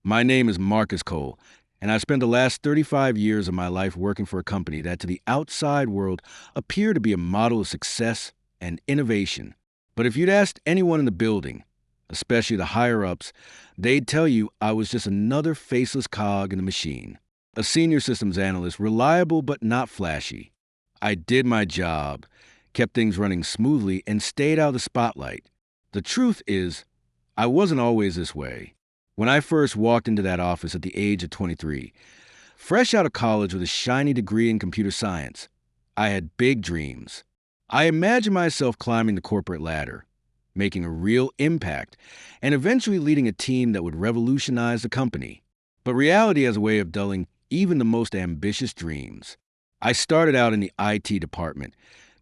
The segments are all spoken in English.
My name is Marcus Cole, and I spent the last 35 years of my life working for a company that to the outside world appeared to be a model of success and innovation. But if you'd asked anyone in the building, especially the higher-ups, they'd tell you I was just another faceless cog in the machine. A senior systems analyst, reliable but not flashy. I did my job, kept things running smoothly, and stayed out of the spotlight. The truth is, I wasn't always this way. When I first walked into that office at the age of 23, fresh out of college with a shiny degree in computer science, I had big dreams. I imagined myself climbing the corporate ladder, making a real impact, and eventually leading a team that would revolutionize the company. But reality has a way of dulling even the most ambitious dreams. I started out in the IT department,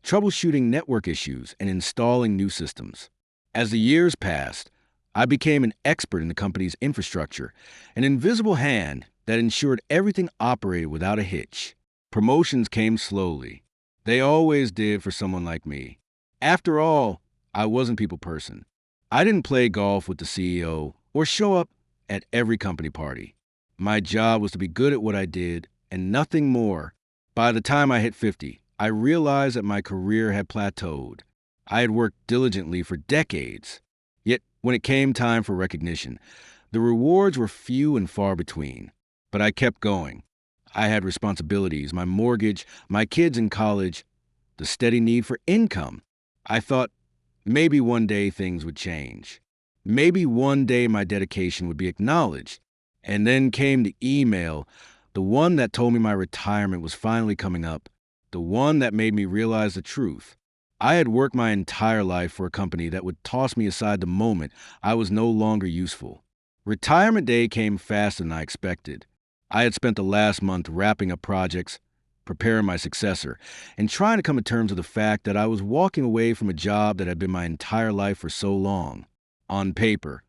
troubleshooting network issues and installing new systems. As the years passed, I became an expert in the company's infrastructure, an invisible hand that ensured everything operated without a hitch. Promotions came slowly. They always did for someone like me. After all, I wasn't a people person. I didn't play golf with the CEO or show up at every company party. My job was to be good at what I did and nothing more. By the time I hit 50, I realized that my career had plateaued. I had worked diligently for decades. Yet, when it came time for recognition, the rewards were few and far between. But I kept going. I had responsibilities, my mortgage, my kids in college, the steady need for income. I thought maybe one day things would change. Maybe one day my dedication would be acknowledged. And then came the email, the one that told me my retirement was finally coming up, the one that made me realize the truth. I had worked my entire life for a company that would toss me aside the moment I was no longer useful. Retirement day came faster than I expected. I had spent the last month wrapping up projects, preparing my successor, and trying to come to terms with the fact that I was walking away from a job that had been my entire life for so long. On paper,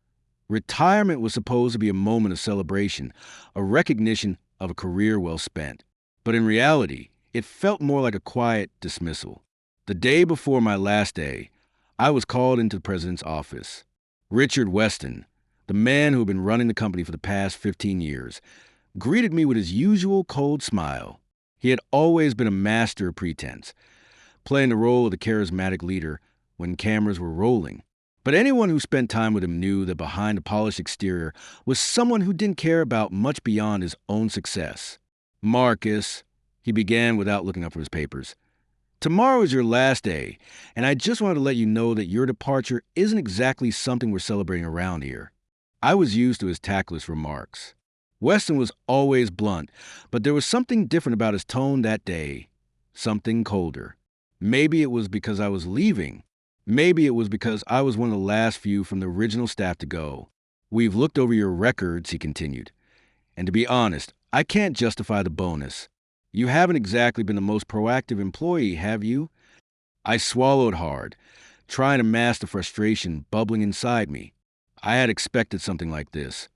retirement was supposed to be a moment of celebration, a recognition of a career well spent. But in reality, it felt more like a quiet dismissal. The day before my last day, I was called into the president's office. Richard Weston, the man who had been running the company for the past 15 years, greeted me with his usual cold smile. He had always been a master of pretense, playing the role of the charismatic leader when cameras were rolling. But anyone who spent time with him knew that behind the polished exterior was someone who didn't care about much beyond his own success. Marcus, he began without looking up from his papers. Tomorrow is your last day, and I just wanted to let you know that your departure isn't exactly something we're celebrating around here. I was used to his tactless remarks. Weston was always blunt, but there was something different about his tone that day. Something colder. Maybe it was because I was leaving. Maybe it was because I was one of the last few from the original staff to go. We've looked over your records, he continued. And to be honest, I can't justify the bonus. You haven't exactly been the most proactive employee, have you? I swallowed hard, trying to mask the frustration bubbling inside me. I had expected something like this,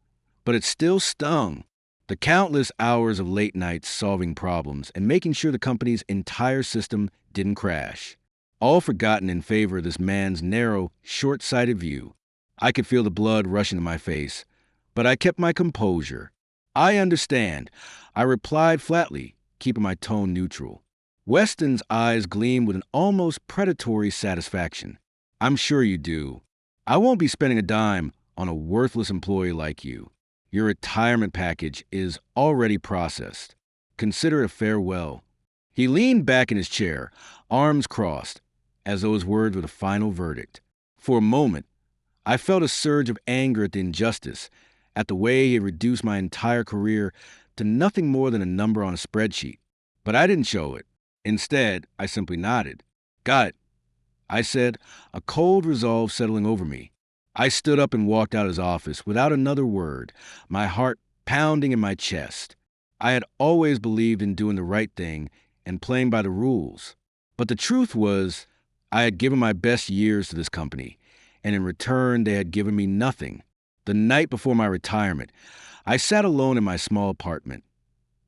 but it still stung. The countless hours of late nights solving problems and making sure the company's entire system didn't crash. All forgotten in favor of this man's narrow, short-sighted view. I could feel the blood rushing to my face, but I kept my composure. I understand, I replied flatly, keeping my tone neutral. Weston's eyes gleamed with an almost predatory satisfaction. I'm sure you do. I won't be spending a dime on a worthless employee like you. Your retirement package is already processed. Consider it a farewell. He leaned back in his chair, arms crossed, as though his words were the final verdict. For a moment, I felt a surge of anger at the injustice, at the way he had reduced my entire career to nothing more than a number on a spreadsheet. But I didn't show it. Instead, I simply nodded. Got it, I said, a cold resolve settling over me. I stood up and walked out of his office without another word, my heart pounding in my chest. I had always believed in doing the right thing and playing by the rules. But the truth was, I had given my best years to this company, and in return, they had given me nothing. The night before my retirement, I sat alone in my small apartment,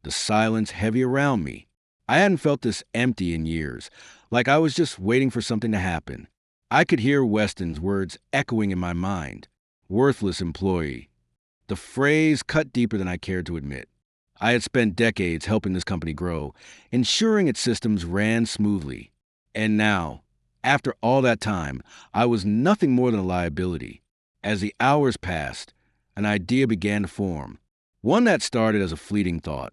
the silence heavy around me. I hadn't felt this empty in years, like I was just waiting for something to happen. I could hear Weston's words echoing in my mind. Worthless employee. The phrase cut deeper than I cared to admit. I had spent decades helping this company grow, ensuring its systems ran smoothly. And now, after all that time, I was nothing more than a liability. As the hours passed, an idea began to form. One that started as a fleeting thought,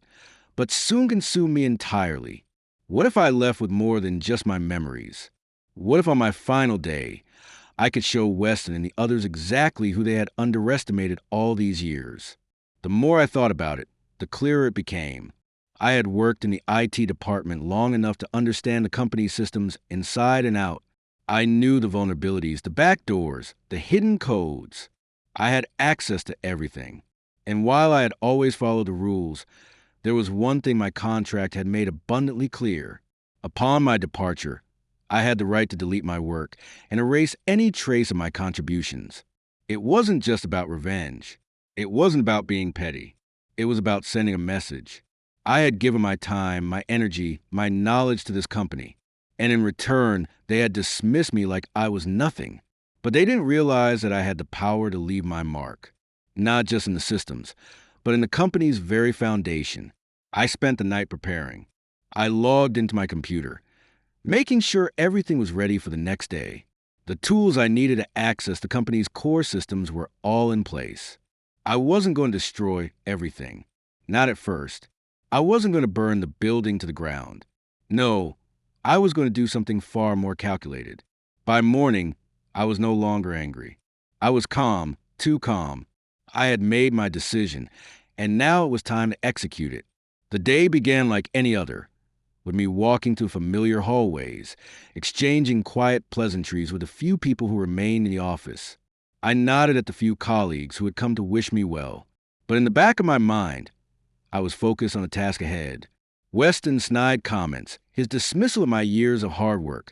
but soon consumed me entirely. What if I left with more than just my memories? What if on my final day, I could show Weston and the others exactly who they had underestimated all these years? The more I thought about it, the clearer it became. I had worked in the IT department long enough to understand the company's systems inside and out. I knew the vulnerabilities, the backdoors, the hidden codes. I had access to everything. And while I had always followed the rules, there was one thing my contract had made abundantly clear. Upon my departure, I had the right to delete my work and erase any trace of my contributions. It wasn't just about revenge. It wasn't about being petty. It was about sending a message. I had given my time, my energy, my knowledge to this company, and in return, they had dismissed me like I was nothing. But they didn't realize that I had the power to leave my mark, not just in the systems, but in the company's very foundation. I spent the night preparing. I logged into my computer, making sure everything was ready for the next day. The tools I needed to access the company's core systems were all in place. I wasn't going to destroy everything. Not at first. I wasn't going to burn the building to the ground. No, I was going to do something far more calculated. By morning, I was no longer angry. I was calm, too calm. I had made my decision, and now it was time to execute it. The day began like any other, with me walking through familiar hallways, exchanging quiet pleasantries with the few people who remained in the office. I nodded at the few colleagues who had come to wish me well. But in the back of my mind, I was focused on the task ahead. Weston's snide comments, his dismissal of my years of hard work,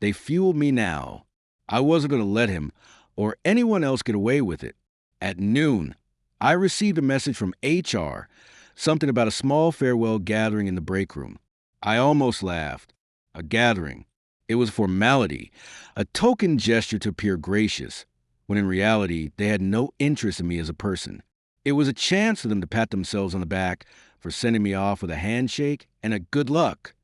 they fueled me now. I wasn't going to let him or anyone else get away with it. At noon, I received a message from HR, something about a small farewell gathering in the break room. I almost laughed. A gathering. It was a formality, a token gesture to appear gracious, when in reality, they had no interest in me as a person. It was a chance for them to pat themselves on the back for sending me off with a handshake and a good luck.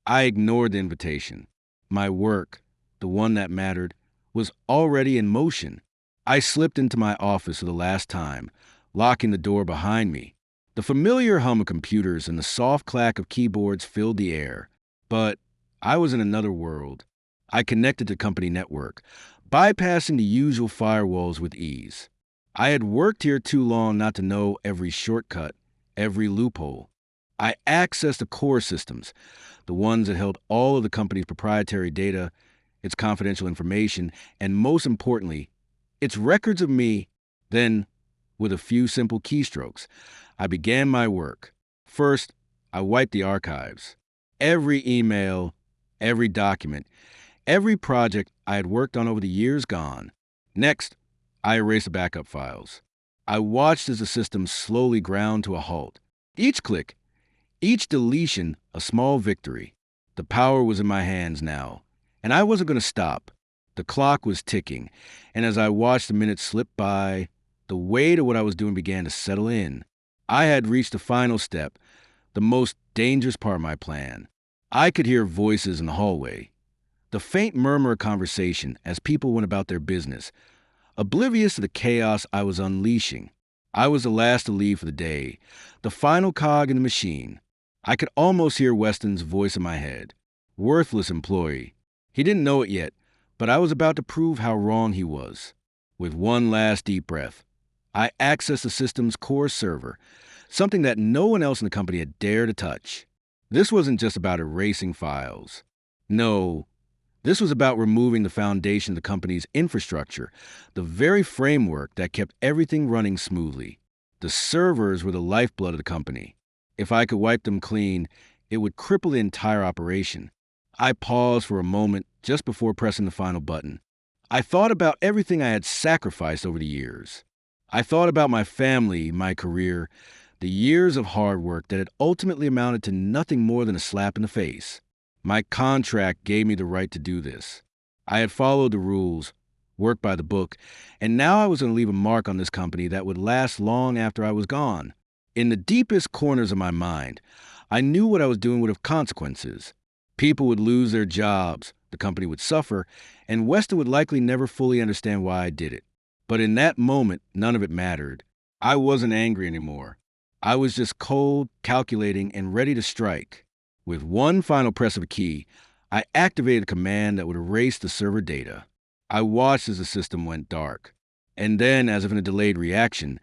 I ignored the invitation. My work, the one that mattered, was already in motion. I slipped into my office for the last time, locking the door behind me. The familiar hum of computers and the soft clack of keyboards filled the air. But I was in another world. I connected to company network, bypassing the usual firewalls with ease. I had worked here too long not to know every shortcut, every loophole. I accessed the core systems, the ones that held all of the company's proprietary data, its confidential information, and most importantly, its records of me. Then, with a few simple keystrokes, I began my work. First, I wiped the archives. Every email, every document, every project I had worked on over the years gone. Next, I erased the backup files. I watched as the system slowly ground to a halt. Each click, each deletion, a small victory. The power was in my hands now, and I wasn't going to stop. The clock was ticking, and as I watched the minutes slip by, the weight of what I was doing began to settle in. I had reached the final step, the most dangerous part of my plan. I could hear voices in the hallway, the faint murmur of conversation as people went about their business, oblivious to the chaos I was unleashing. I was the last to leave for the day, the final cog in the machine. I could almost hear Weston's voice in my head. Worthless employee. He didn't know it yet, but I was about to prove how wrong he was. With one last deep breath, I accessed the system's core server, something that no one else in the company had dared to touch. This wasn't just about erasing files. No, this was about removing the foundation of the company's infrastructure, the very framework that kept everything running smoothly. The servers were the lifeblood of the company. If I could wipe them clean, it would cripple the entire operation. I paused for a moment just before pressing the final button. I thought about everything I had sacrificed over the years. I thought about my family, my career, the years of hard work that had ultimately amounted to nothing more than a slap in the face. My contract gave me the right to do this. I had followed the rules, work by the book, and now I was going to leave a mark on this company that would last long after I was gone. In the deepest corners of my mind, I knew what I was doing would have consequences. People would lose their jobs, the company would suffer, and Weston would likely never fully understand why I did it. But in that moment, none of it mattered. I wasn't angry anymore. I was just cold, calculating, and ready to strike. With one final press of a key, I activated a command that would erase the server data. I watched as the system went dark. And then, as if in a delayed reaction,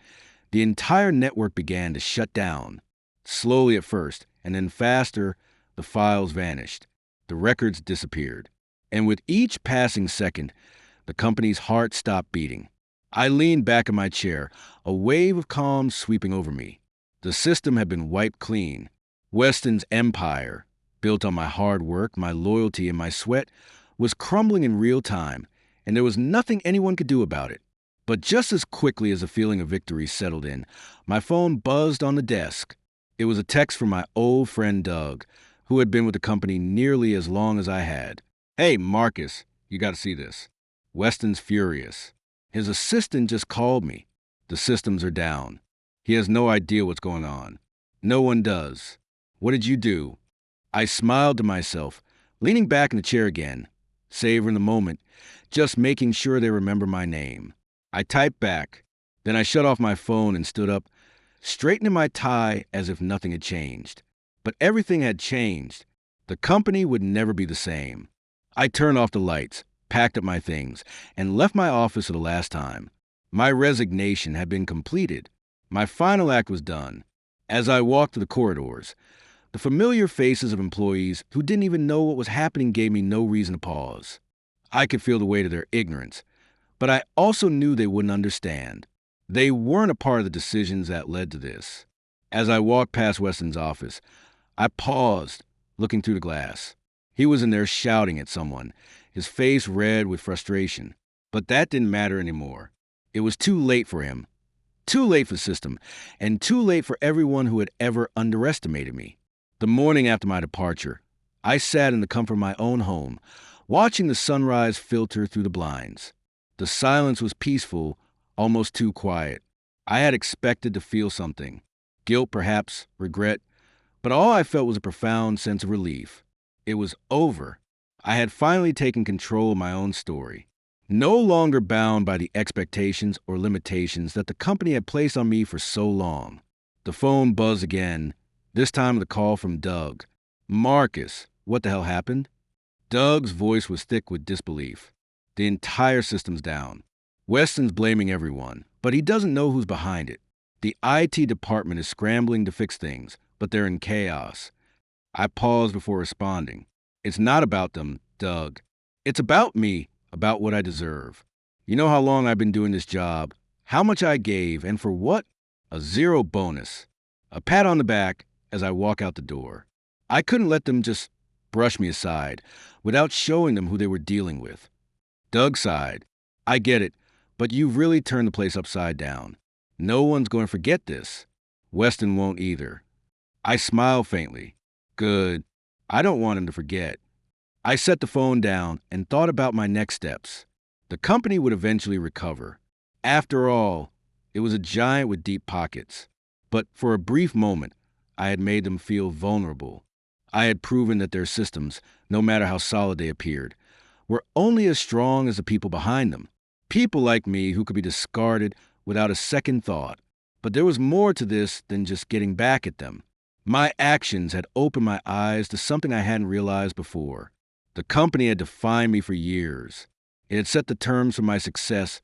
the entire network began to shut down. Slowly at first, and then faster, the files vanished. The records disappeared. And with each passing second, the company's heart stopped beating. I leaned back in my chair, a wave of calm sweeping over me. The system had been wiped clean. Weston's empire, built on my hard work, my loyalty, and my sweat, was crumbling in real time, and there was nothing anyone could do about it. But just as quickly as a feeling of victory settled in, my phone buzzed on the desk. It was a text from my old friend Doug, who had been with the company nearly as long as I had. "Hey, Marcus, you got to see this. Weston's furious. His assistant just called me. The systems are down. He has no idea what's going on. No one does. What did you do?" I smiled to myself, leaning back in the chair again, savoring the moment, just making sure they remember my name. I typed back. Then I shut off my phone and stood up, straightening my tie as if nothing had changed. But everything had changed. The company would never be the same. I turned off the lights, packed up my things, and left my office for the last time. My resignation had been completed. My final act was done. As I walked through the corridors, the familiar faces of employees who didn't even know what was happening gave me no reason to pause. I could feel the weight of their ignorance, but I also knew they wouldn't understand. They weren't a part of the decisions that led to this. As I walked past Weston's office, I paused, looking through the glass. He was in there shouting at someone, his face red with frustration. But that didn't matter anymore. It was too late for him. Too late for the system, and too late for everyone who had ever underestimated me. The morning after my departure, I sat in the comfort of my own home, watching the sunrise filter through the blinds. The silence was peaceful, almost too quiet. I had expected to feel something. Guilt, perhaps, regret. But all I felt was a profound sense of relief. It was over. I had finally taken control of my own story. No longer bound by the expectations or limitations that the company had placed on me for so long. The phone buzzed again, this time with a call from Doug. "Marcus, what the hell happened?" Doug's voice was thick with disbelief. "The entire system's down. Weston's blaming everyone, but he doesn't know who's behind it. The IT department is scrambling to fix things, but they're in chaos." I paused before responding. "It's not about them, Doug. It's about me, about what I deserve. You know how long I've been doing this job, how much I gave, and for what? A zero bonus. A pat on the back as I walk out the door. I couldn't let them just brush me aside without showing them who they were dealing with." Doug sighed. "I get it, but you've really turned the place upside down. No one's going to forget this. Weston won't either." I smiled faintly. "Good. I don't want him to forget." I set the phone down and thought about my next steps. The company would eventually recover. After all, it was a giant with deep pockets. But for a brief moment, I had made them feel vulnerable. I had proven that their systems, no matter how solid they appeared, were only as strong as the people behind them. People like me who could be discarded without a second thought. But there was more to this than just getting back at them. My actions had opened my eyes to something I hadn't realized before. The company had defined me for years. It had set the terms for my success,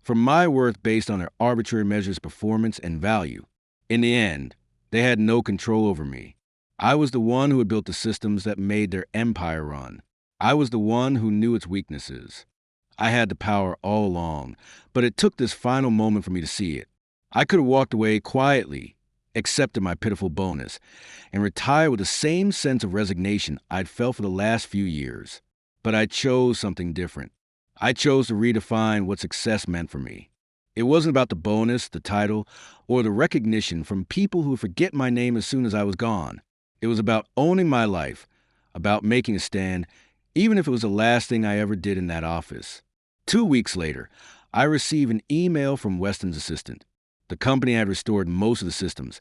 for my worth based on their arbitrary measures of performance and value. In the end, they had no control over me. I was the one who had built the systems that made their empire run. I was the one who knew its weaknesses. I had the power all along, but it took this final moment for me to see it. I could have walked away quietly, accepted my pitiful bonus, and retired with the same sense of resignation I'd felt for the last few years. But I chose something different. I chose to redefine what success meant for me. It wasn't about the bonus, the title, or the recognition from people who would forget my name as soon as I was gone. It was about owning my life, about making a stand, even if it was the last thing I ever did in that office. 2 weeks later, I received an email from Weston's assistant. The company had restored most of the systems,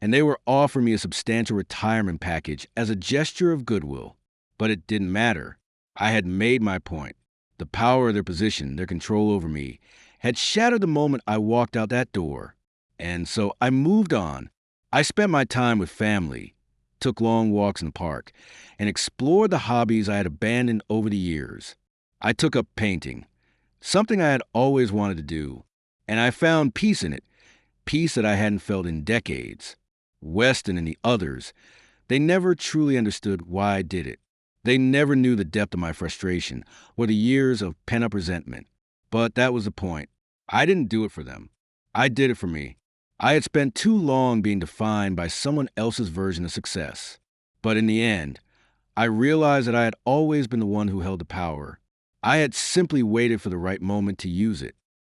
and they were offering me a substantial retirement package as a gesture of goodwill. But it didn't matter. I had made my point. The power of their position, their control over me, had shattered the moment I walked out that door. And so I moved on. I spent my time with family, took long walks in the park, and explored the hobbies I had abandoned over the years. I took up painting, something I had always wanted to do, and I found peace in it, peace that I hadn't felt in decades. Weston and the others, they never truly understood why I did it. They never knew the depth of my frustration or the years of pent-up resentment. But that was the point. I didn't do it for them. I did it for me. I had spent too long being defined by someone else's version of success. But in the end, I realized that I had always been the one who held the power. I had simply waited for the right moment to use it.